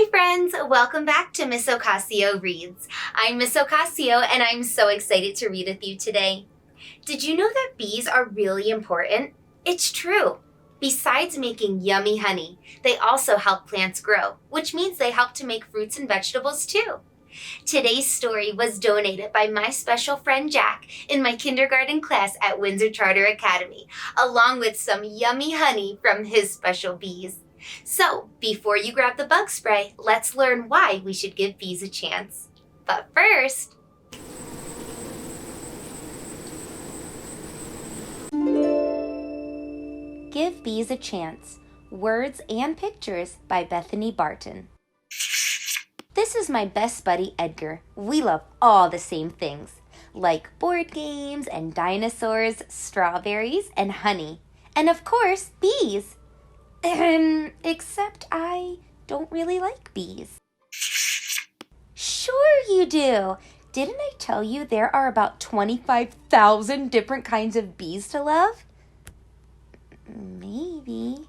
Hi friends, welcome back to Miss Ocasio Reads. I'm Miss Ocasio and I'm so excited to read with you today. Did you know that bees are really important? It's true. Besides making yummy honey, they also help plants grow, which means they help to make fruits and vegetables too. Today's story was donated by my special friend Jack in my kindergarten class at Windsor Charter Academy, along with some yummy honey from his special bees. So, before you grab the bug spray, let's learn why we should give bees a chance. But first, Give Bees a Chance, Words and Pictures by Bethany Barton. This is my best buddy Edgar. We love all the same things, like board games and dinosaurs, strawberries and honey, and of course, bees. Except I don't really like bees. Sure you do. Didn't I tell you there are about 25,000 different kinds of bees to love? Maybe.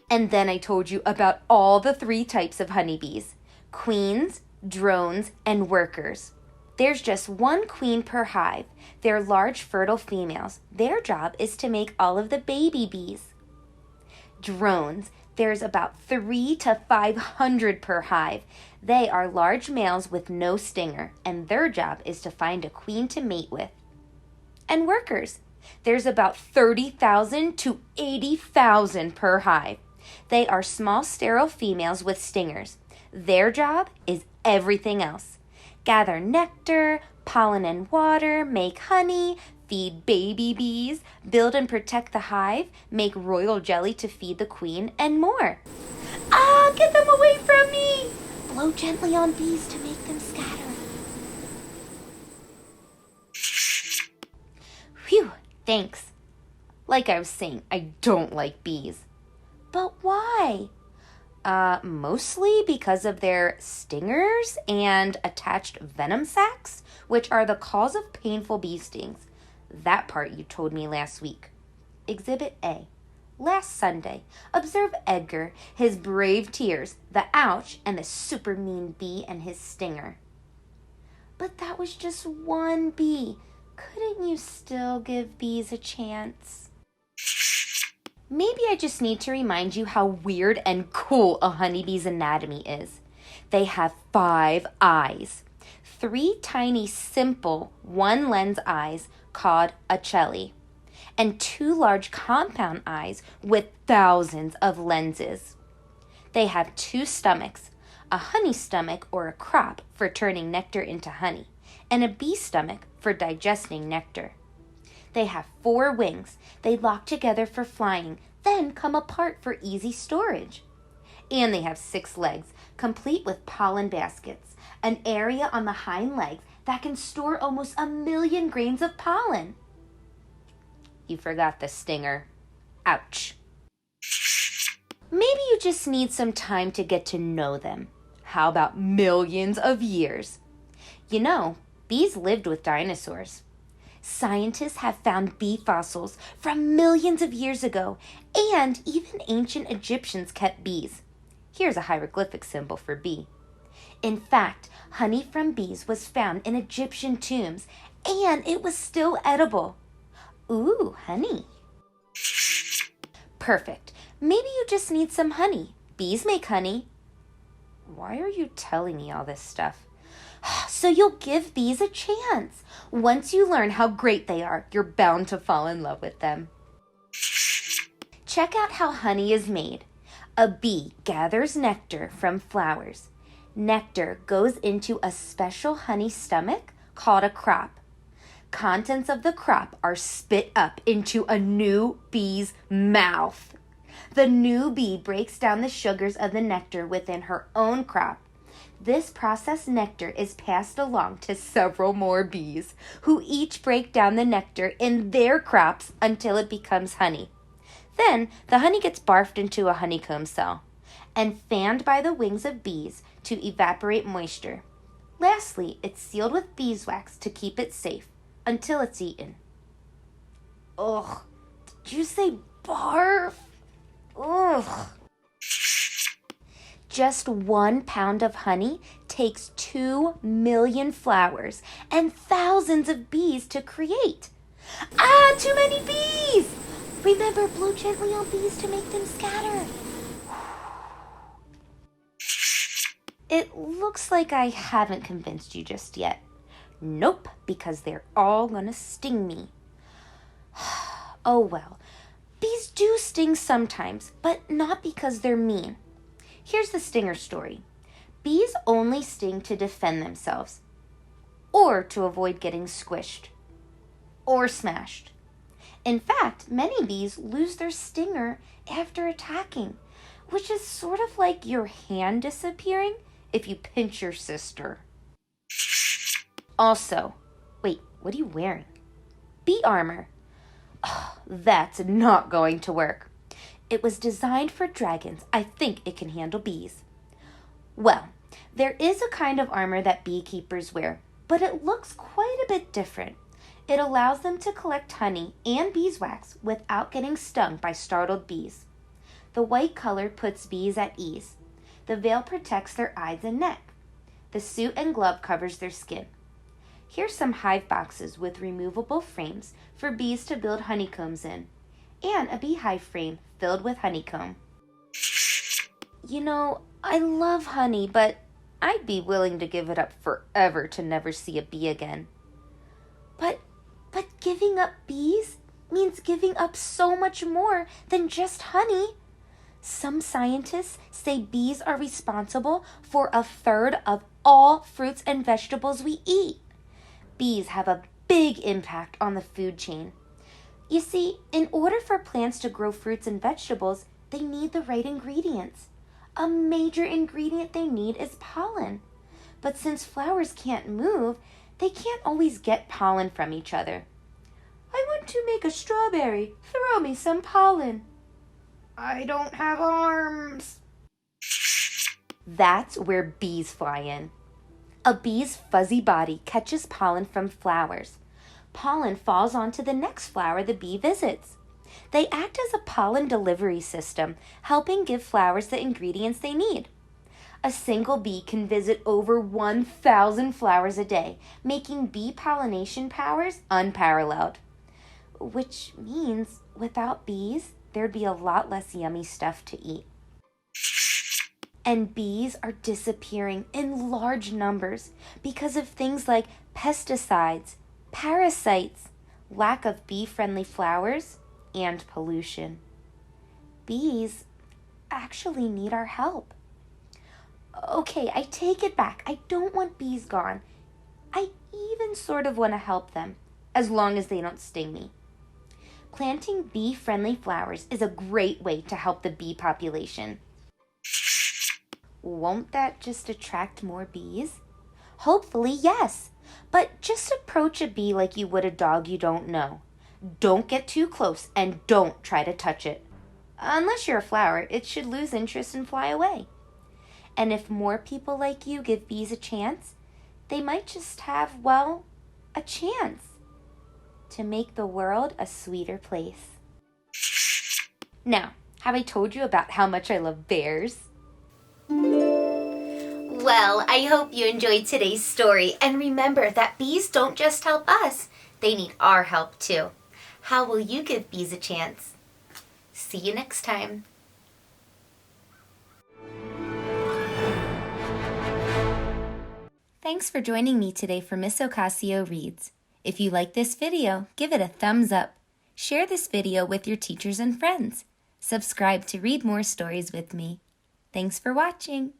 And then I told you about all the 3 types of honeybees: queens, drones, and workers. There's just 1 queen per hive. They're large, fertile females. Their job is to make all of the baby bees. Drones, there's about 300 to 500 per hive. They are large males with no stinger, and their job is to find a queen to mate with. And workers, there's about 30,000 to 80,000 per hive. They are small, sterile females with stingers. Their job is everything else: gather nectar, pollen and water, make honey, feed baby bees, build and protect the hive, make royal jelly to feed the queen, and more. Ah, get them away from me! Blow gently on bees to make them scatter. Phew, thanks. Like I was saying, I don't like bees. But why? Mostly because of their stingers and attached venom sacs, which are the cause of painful bee stings. That part you told me last week. Exhibit A. Last Sunday, observe Edgar, his brave tears, the ouch, and the super mean bee and his stinger. But that was just 1 bee. Couldn't you still give bees a chance? Maybe I just need to remind you how weird and cool a honeybee's anatomy is. They have 5 eyes. 3 tiny, simple, 1-lens eyes called ocelli, and 2 large compound eyes with thousands of lenses. They have 2 stomachs, a honey stomach or a crop for turning nectar into honey, and a bee stomach for digesting nectar. They have 4 wings. They lock together for flying, then come apart for easy storage. And they have 6 legs, complete with pollen baskets, an area on the hind legs that can store almost 1,000,000 grains of pollen. You forgot the stinger. Ouch. Maybe you just need some time to get to know them. How about millions of years? You know, bees lived with dinosaurs. Scientists have found bee fossils from millions of years ago, and even ancient Egyptians kept bees. Here's a hieroglyphic symbol for bee. In fact, honey from bees was found in Egyptian tombs, and it was still edible. Ooh, honey. Perfect. Maybe you just need some honey. Bees make honey. Why are you telling me all this stuff? So you'll give bees a chance. Once you learn how great they are, you're bound to fall in love with them. Check out how honey is made. A bee gathers nectar from flowers. Nectar goes into a special honey stomach called a crop. Contents of the crop are spit up into a new bee's mouth. The new bee breaks down the sugars of the nectar within her own crop. This processed nectar is passed along to several more bees, who each break down the nectar in their crops until it becomes honey. Then the honey gets barfed into a honeycomb cell and fanned by the wings of bees to evaporate moisture. Lastly, it's sealed with beeswax to keep it safe until it's eaten. Ugh, did you say barf? Ugh. Just 1 pound of honey takes 2 million flowers and thousands of bees to create. Ah, too many bees! Remember, blow gently on bees to make them scatter. It looks like I haven't convinced you just yet. Nope, because they're all gonna sting me. Oh well, bees do sting sometimes, but not because they're mean. Here's the stinger story. Bees only sting to defend themselves, or to avoid getting squished, or smashed. In fact, many bees lose their stinger after attacking, which is sort of like your hand disappearing if you pinch your sister. Also, wait, what are you wearing? Bee armor. Oh, that's not going to work. It was designed for dragons. I think it can handle bees. Well, there is a kind of armor that beekeepers wear, but it looks quite a bit different. It allows them to collect honey and beeswax without getting stung by startled bees. The white color puts bees at ease. The veil protects their eyes and neck. The suit and glove covers their skin. Here's some hive boxes with removable frames for bees to build honeycombs in, and a beehive frame filled with honeycomb. You know, I love honey, but I'd be willing to give it up forever to never see a bee again. But giving up bees means giving up so much more than just honey. Some scientists say bees are responsible for 1/3 of all fruits and vegetables we eat. Bees have a big impact on the food chain. You see, in order for plants to grow fruits and vegetables, they need the right ingredients. A major ingredient they need is pollen. But since flowers can't move, they can't always get pollen from each other. I want to make a strawberry. Throw me some pollen. I don't have arms. That's where bees fly in. A bee's fuzzy body catches pollen from flowers. Pollen falls onto the next flower the bee visits. They act as a pollen delivery system, helping give flowers the ingredients they need. A single bee can visit over 1,000 flowers a day, making bee pollination powers unparalleled. Which means without bees, there'd be a lot less yummy stuff to eat. And bees are disappearing in large numbers because of things like pesticides, parasites, lack of bee-friendly flowers, and pollution. Bees actually need our help. Okay, I take it back. I don't want bees gone. I even sort of want to help them, as long as they don't sting me. Planting bee-friendly flowers is a great way to help the bee population. Won't that just attract more bees? Hopefully, yes. But just approach a bee like you would a dog you don't know. Don't get too close and don't try to touch it. Unless you're a flower, it should lose interest and fly away. And if more people like you give bees a chance, they might just have, well, a chance to make the world a sweeter place. Now, have I told you about how much I love bears? Well, I hope you enjoyed today's story, and remember that bees don't just help us, they need our help too. How will you give bees a chance? See you next time. Thanks for joining me today for Miss Ocasio Reads. If you like this video, give it a thumbs up. Share this video with your teachers and friends. Subscribe to read more stories with me. Thanks for watching.